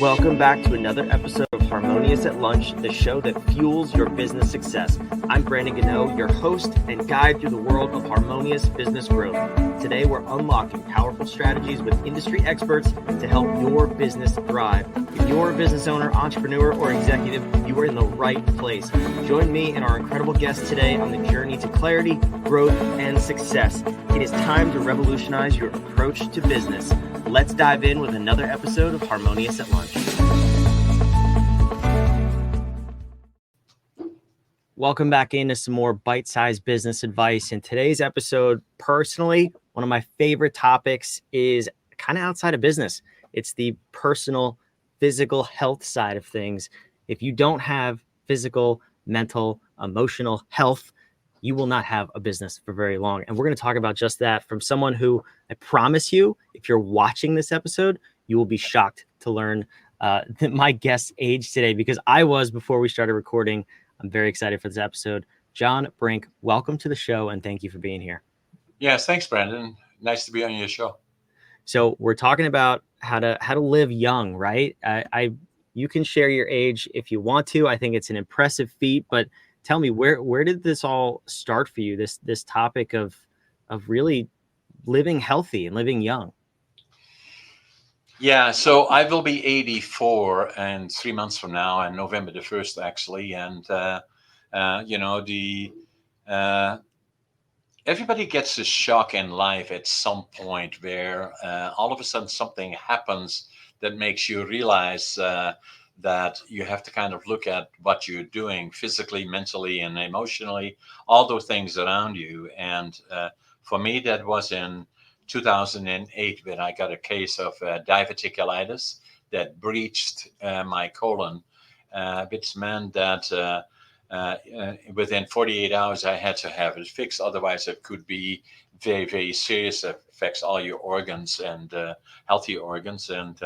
Welcome back to another episode of Harmonious at Lunch, the show that fuels your business success. I'm Brandon Gano, your host and guide through the world of harmonious business growth. Today, we're unlocking powerful strategies with industry experts to help your business thrive. If you're a business owner, entrepreneur, or executive, you are in the right place. Join me and our incredible guests today on the journey to clarity, growth, and success. It is time to revolutionize your approach to business. Let's dive in with another episode of Harmonious at Lunch. Welcome back into some more bite-sized business advice. In today's episode, personally, one of my favorite topics is kind of outside of business. It's the personal, physical health side of things. If you don't have physical, mental, emotional health, you will not have a business for very long. And we're going to talk about just that from someone who, I promise you, if you're watching this episode, you will be shocked to learn my guest's age today, because I was before we started recording. I'm very excited for this episode. John Brink, welcome to the show, and thank you for being here. Yes, thanks, Brandon. Nice to be on your show. So we're talking about how to live young, right? You can share your age if you want to. I think it's an impressive feat, but tell me, where did this all start for you? This topic of really living healthy and living young. Yeah, so I will be 84 in 3 months from now, and November the 1st, actually. And everybody gets a shock in life at some point where all of a sudden something happens that makes you realize that you have to kind of look at what you're doing physically, mentally, and emotionally, all those things around you. And for me, that was in 2008 when I got a case of diverticulitis that breached my colon, which meant that within 48 hours I had to have it fixed. Otherwise, it could be very, very serious. It affects all your organs and healthy organs. And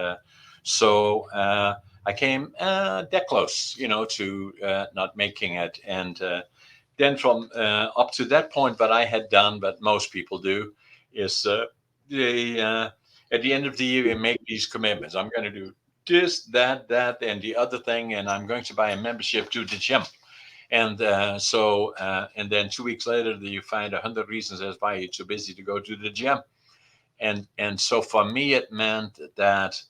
so I came that close, to not making it. And then from up to that point, what I had done, what most people do, is at the end of the year, you make these commitments. I'm going to do this, that, and the other thing, and I'm going to buy a membership to the gym. And and then 2 weeks later, you find 100 reasons as why you're too busy to go to the gym. And so for me, it meant that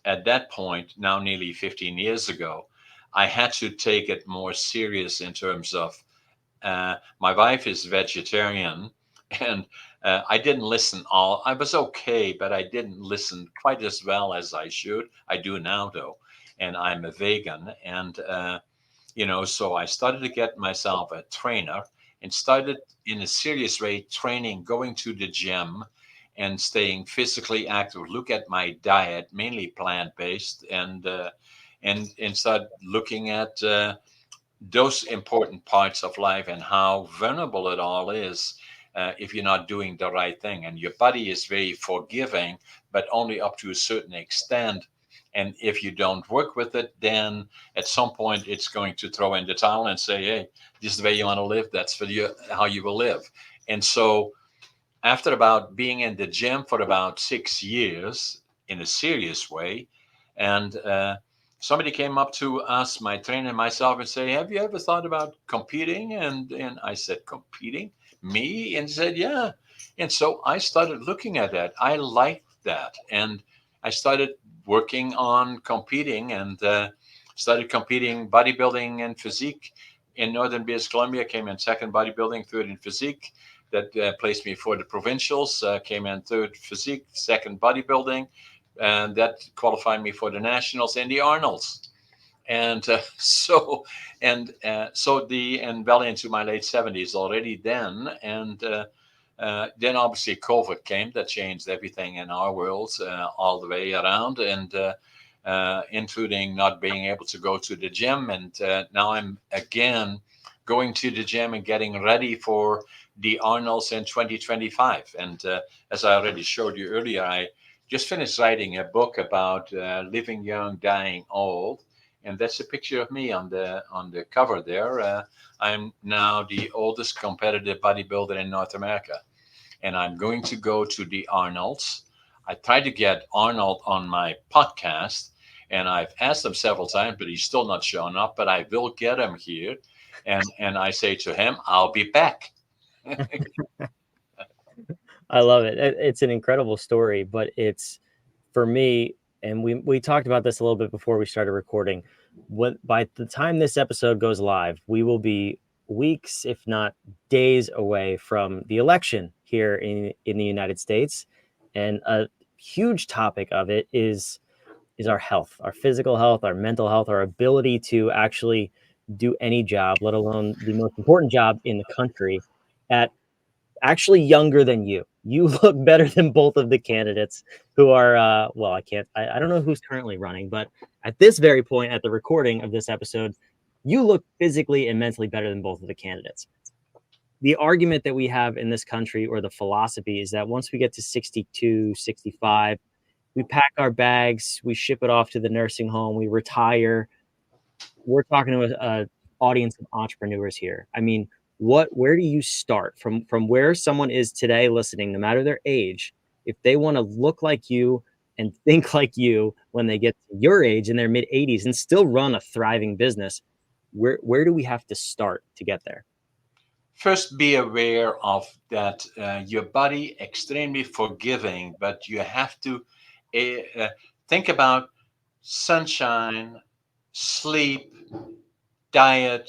at that point, now nearly 15 years ago, I had to take it more serious in terms of my wife is vegetarian, and I didn't listen I was okay, but I didn't listen quite as well as I should. I do now, though, and I'm a vegan. And, so I started to get myself a trainer and started in a serious way training, going to the gym and staying physically active, look at my diet, mainly plant-based, and start looking at those important parts of life and how vulnerable it all is if you're not doing the right thing. And your body is very forgiving, but only up to a certain extent. And if you don't work with it, then at some point it's going to throw in the towel and say, hey, this is the way you want to live. That's for you, how you will live. And so after about being in the gym for about 6 years in a serious way, and somebody came up to us, my trainer and myself, and say, have you ever thought about competing? And I said, competing? Me? And he said, yeah. And so I started looking at that. I liked that. And I started working on competing and started competing bodybuilding and physique in Northern British Columbia. Came in second bodybuilding, third in physique. That placed me for the provincials. Came in third physique, second bodybuilding. And that qualified me for the nationals and the Arnolds. And well into my late 70s already then. And then obviously COVID came, that changed everything in our world all the way around, and including not being able to go to the gym. And now I'm again going to the gym and getting ready for the Arnolds in 2025. And as I already showed you earlier, I just finished writing a book about living young, dying old. And that's a picture of me on the cover there. I'm now the oldest competitive bodybuilder in North America. And I'm going to go to the Arnolds. I tried to get Arnold on my podcast, And I've asked him several times, but he's still not showing up. But I will get him here, and I say to him, "I'll be back." I love it. It's an incredible story, but it's for me, and we talked about this a little bit before we started recording. When by the time this episode goes live, we will be weeks, if not days, away from the election here in the United States, and a huge topic of it is our health, our physical health, our mental health, our ability to actually do any job, let alone the most important job in the country, at actually younger than you. You look better than both of the candidates who are, well, I don't know who's currently running, but at this very point, at the recording of this episode, you look physically and mentally better than both of the candidates. The argument that we have in this country, or the philosophy, is that once we get to 62, 65, we pack our bags, we ship it off to the nursing home, we retire. We're talking to a audience of entrepreneurs here. I mean, where do you start from where someone is today listening, no matter their age, if they want to look like you and think like you when they get to your age in their mid 80s and still run a thriving business, where do we have to start to get there? First, be aware of that your body extremely forgiving, but you have to think about sunshine, sleep, diet,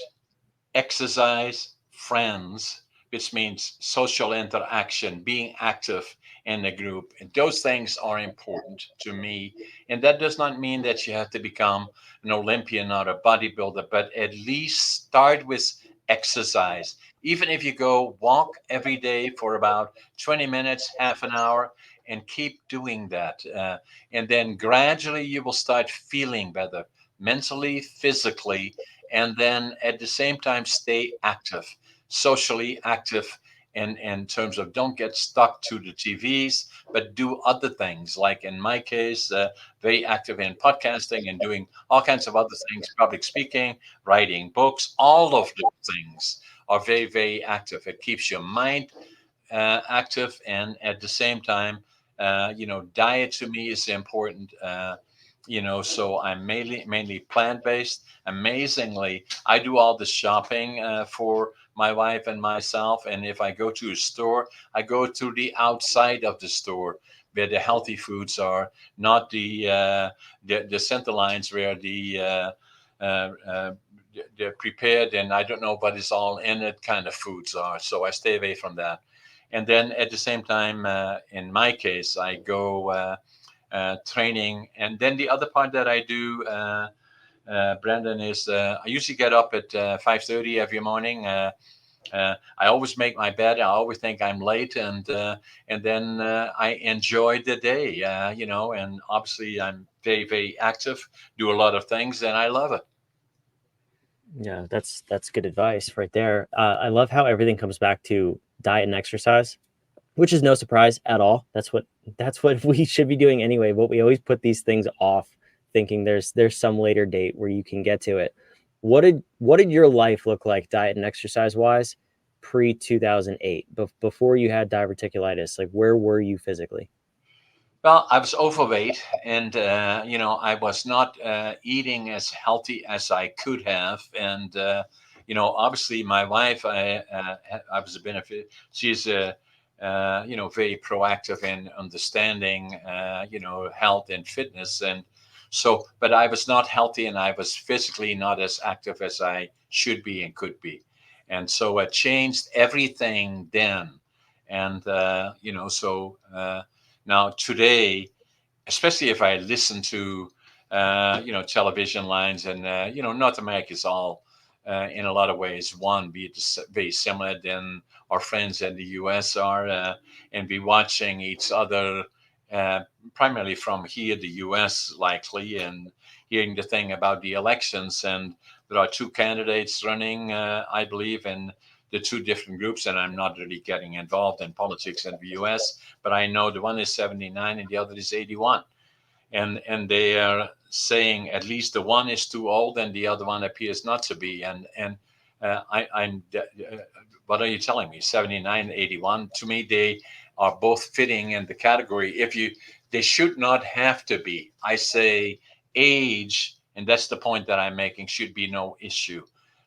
exercise, friends, which means social interaction, being active in a group. And those things are important to me. And that does not mean that you have to become an Olympian or a bodybuilder, but at least start with exercise. Even if you go walk every day for about 20 minutes, half an hour, and keep doing that. And then gradually you will start feeling better mentally, physically, and then at the same time stay active, socially active, in terms of don't get stuck to the TVs, but do other things, like in my case, very active in podcasting and doing all kinds of other things, public speaking, writing books. All of those things are very, very active. It keeps your mind active, and at the same time, diet to me is important. So I'm mainly plant based. Amazingly, I do all the shopping for my wife and myself. And if I go to a store, I go to the outside of the store where the healthy foods are, not the center lines where uh, uh, the prepared and I don't know what is all in it kind of foods are. So I stay away from that. And then at the same time, in my case, I go training. And then the other part that I do, Brandon, is I usually get up at 5:30 every morning. I always make my bed. I always think I'm late, and then I enjoy the day. And obviously I'm very, very active, do a lot of things, and I love it. Yeah, that's good advice right there. I love how everything comes back to diet and exercise, which is no surprise at all. That's what we should be doing anyway. But we always put these things off, thinking there's some later date where you can get to it. What did your life look like, diet and exercise wise, pre 2008, before you had diverticulitis? Like, where were you physically? Well, I was overweight, and I was not eating as healthy as I could have, and obviously, my wife, I was a benefit. She's very proactive in understanding, health and fitness, and so. But I was not healthy, and I was physically not as active as I should be and could be, and so it changed everything then, and so. Now today, especially if I listen to television lines, and North America is all in a lot of ways one be very similar than our friends in the U.S. are, and be watching each other uh, primarily from here, the U.S. likely, and hearing the thing about the elections. And there are two candidates running, I believe, in the two different groups, and I'm not really getting involved in politics in the U.S., but I know the one is 79 and the other is 81, and they are saying at least the one is too old and the other one appears not to be. And I'm what are you telling me? 79, 81. To me, they are both fitting in the category. If you, they should not have to be. I say age, and that's the point that I'm making, should be no issue.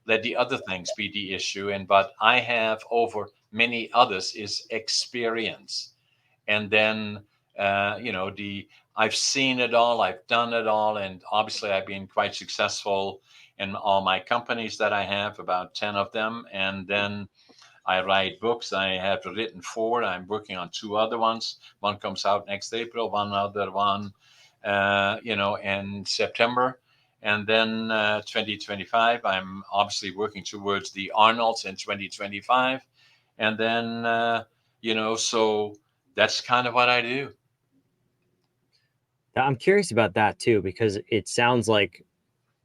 Let the other things be the issue. And what I have over many others is experience. And then, I've seen it all, I've done it all, and obviously I've been quite successful in all my companies that I have, about 10 of them. And then I write books. I have written four. I'm working on two other ones. One comes out next April, one other one, in September. And then 2025, I'm obviously working towards the Arnolds in 2025. And then, so that's kind of what I do. I'm curious about that too, because it sounds like,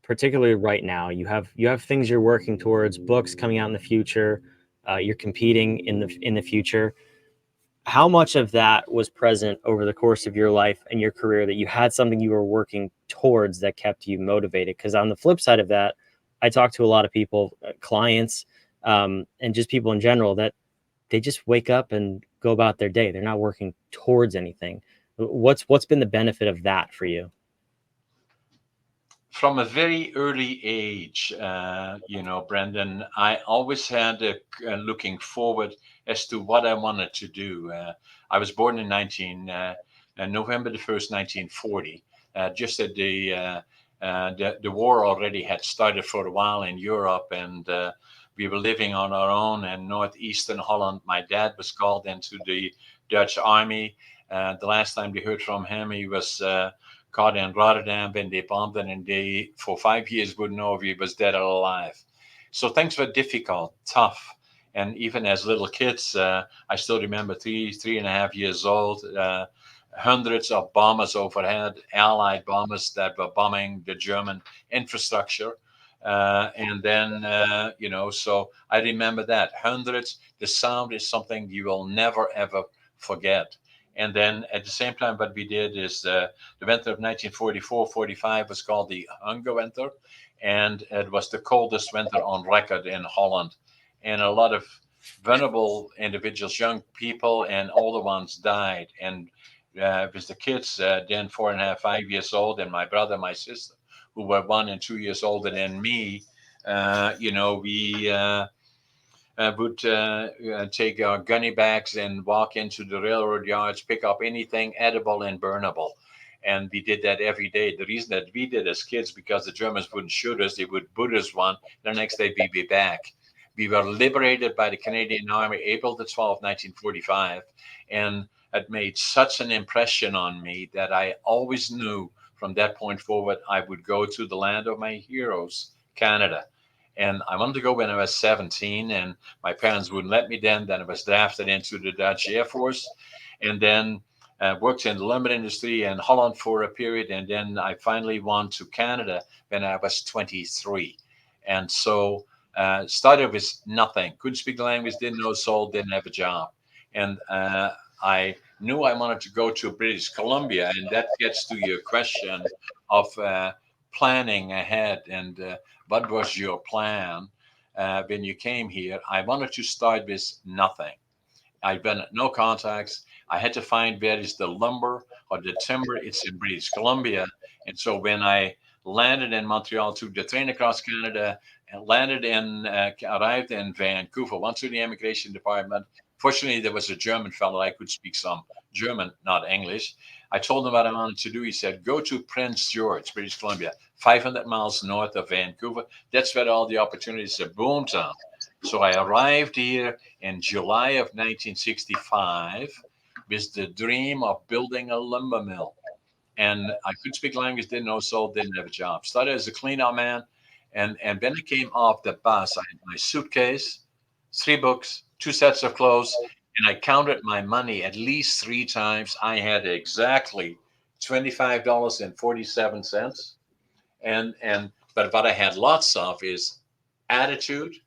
particularly right now, you have things you're working towards, books coming out in the future, you're competing in the future. How much of that was present over the course of your life and your career that you had something you were working towards that kept you motivated? Because on the flip side of that, I talk to a lot of people, clients, and just people in general, that they just wake up and go about their day. They're not working towards anything. What's been the benefit of that for you? From a very early age, Brandon, I always had looking forward as to what I wanted to do. I was born in November the 1st, 1940, just at the war already had started for a while in Europe, and we were living on our own in northeastern Holland. My dad was called into the Dutch army. The last time we heard from him, he was caught in Rotterdam when they bombed it, and they, for 5 years, wouldn't know if he was dead or alive. So things were difficult, tough. And even as little kids, I still remember 3.5 years old, hundreds of bombers overhead, Allied bombers that were bombing the German infrastructure. And then, so I remember that. Hundreds, the sound is something you will never, ever forget. And then at the same time, what we did is the winter of 1944-45 was called the Hunger Winter. And it was the coldest winter on record in Holland. And a lot of vulnerable individuals, young people and older ones, died. And it was the kids, then 4.5, 5 years old, and my brother, my sister, who were 1 and 2 years older than me. We would take our gunny bags and walk into the railroad yards, pick up anything edible and burnable. And we did that every day. The reason that we did as kids, because the Germans wouldn't shoot us, they would boot us one. The next day we'd be back. We were liberated by the Canadian Army April the 12th, 1945. And it made such an impression on me that I always knew from that point forward I would go to the land of my heroes, Canada. And I wanted to go when I was 17, and my parents wouldn't let me then. Then I was drafted into the Dutch Air Force, and then worked in the lumber industry in Holland for a period. And then I finally went to Canada when I was 23. And so started with nothing. Couldn't speak the language, didn't know soul, didn't have a job. And I knew I wanted to go to British Columbia. And that gets to your question of planning ahead, and what was your plan when you came here? I wanted to start with nothing. I've been at no contacts. I had to find where is the lumber or the timber. It's in British Columbia. And so when I landed in Montreal, took the train across Canada and arrived in Vancouver, went to the immigration department. Fortunately, there was a German fellow. I could speak some German, not English. I told him what I wanted to do. He said, go to Prince George, British Columbia, 500 miles north of Vancouver. That's where all the opportunities are, boomtown. So I arrived here in July of 1965 with the dream of building a lumber mill. And I couldn't speak language, didn't know soul, didn't have a job. Started as a cleanout man. And when I came off the bus, I had my suitcase, 3 books, 2 sets of clothes, and I counted my money at least 3 times. I had exactly $25.47. But what I had lots of is attitude.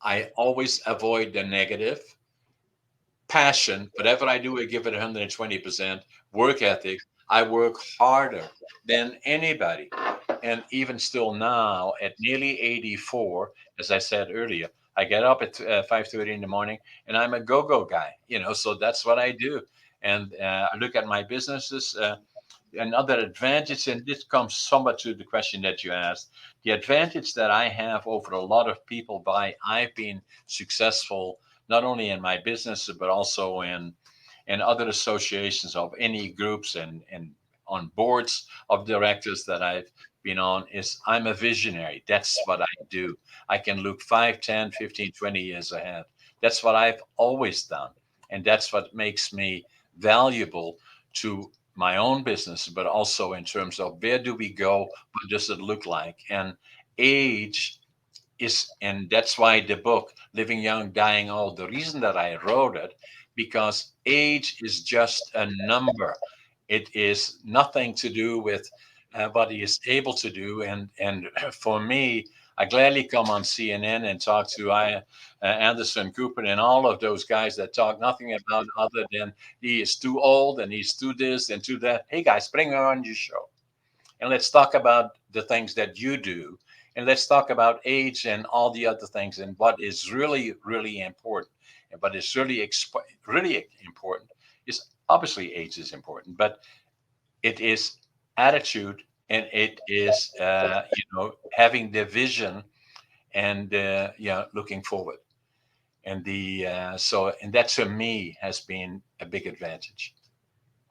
I always avoid the negative. Passion, whatever I do, I give it 120%. Work ethic, I work harder than anybody. And even still now, at nearly 84, as I said earlier, I get up at 5:30 in the morning, and I'm a go-go guy. So that's what I do. And I look at my businesses. another advantage, and this comes somewhat to the question that you asked. The advantage that I have over a lot of people by I've been successful not only in my business but also in other associations of any groups and on boards of directors that I've been on is I'm a visionary. That's what I do. I can look 5, 10, 15, 20 years ahead. That's what I've always done. And that's what makes me valuable to my own business, but also in terms of where do we go? What does it look like? And age and that's why the book Living Young, Dying Old, the reason that I wrote it, because age is just a number. It is nothing to do with what he is able to do. And for me, I gladly come on CNN and talk to Anderson Cooper and all of those guys that talk nothing about other than he is too old and he's too this and too that. Hey guys, bring me on your show and let's talk about the things that you do, and let's talk about age and all the other things and what is really really important. And what is really important is obviously age is important, but it is attitude, and it is having the vision and looking forward. And the and that to me has been a big advantage.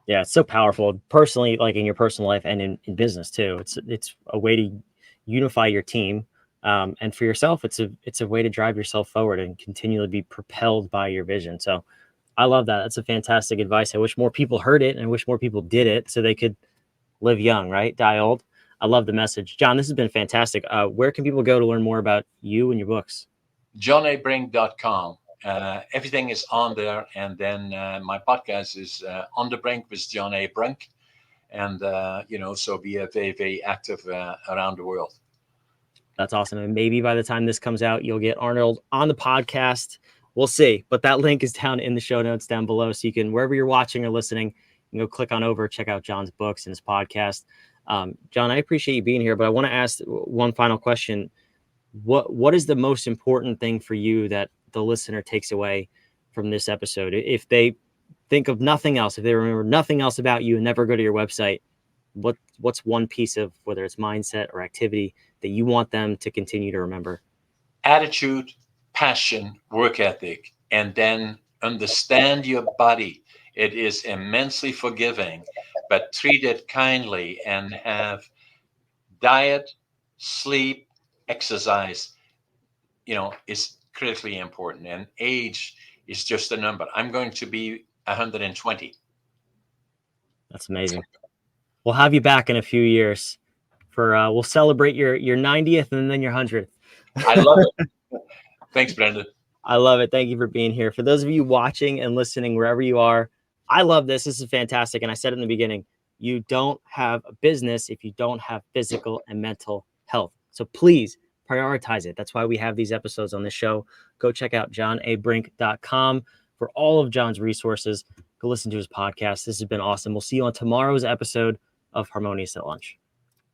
Yeah, it's so powerful personally, like in your personal life and in business too. It's a way to unify your team, and for yourself, it's a way to drive yourself forward and continually be propelled by your vision. So I love that. That's a fantastic advice. I wish more people heard it, and I wish more people did it so they could live young, right? Die old. I love the message, John. This has been fantastic. Where can people go to learn more about you and your books? johnabrink.com. Everything is on there. And then my podcast is On the Brink with John A. Brink. And, so we are very, very active around the world. That's awesome. And maybe by the time this comes out, you'll get Arnold on the podcast. We'll see. But that link is down in the show notes down below. So you can, wherever you're watching or listening, you can go click on over, check out John's books and his podcast. John, I appreciate you being here, but I want to ask one final question. What is the most important thing for you that the listener takes away from this episode? If they think of nothing else, if they remember nothing else about you and never go to your website, what's one piece of, whether it's mindset or activity, that you want them to continue to remember? Attitude, passion, work ethic, and then understand your body. It is immensely forgiving, but treat it kindly and have diet, sleep, exercise, is critically important. And age is just a number. I'm going to be 120. That's amazing. We'll have you back in a few years for we'll celebrate your 90th and then your 100th. I love it. Thanks, Brandon. I love it. Thank you for being here. For those of you watching and listening, wherever you are, I love this. This is fantastic. And I said it in the beginning, you don't have a business if you don't have physical and mental health. So please prioritize it. That's why we have these episodes on this show. Go check out johnabrink.com for all of John's resources. Go listen to his podcast. This has been awesome. We'll see you on tomorrow's episode of Harmonious at Lunch.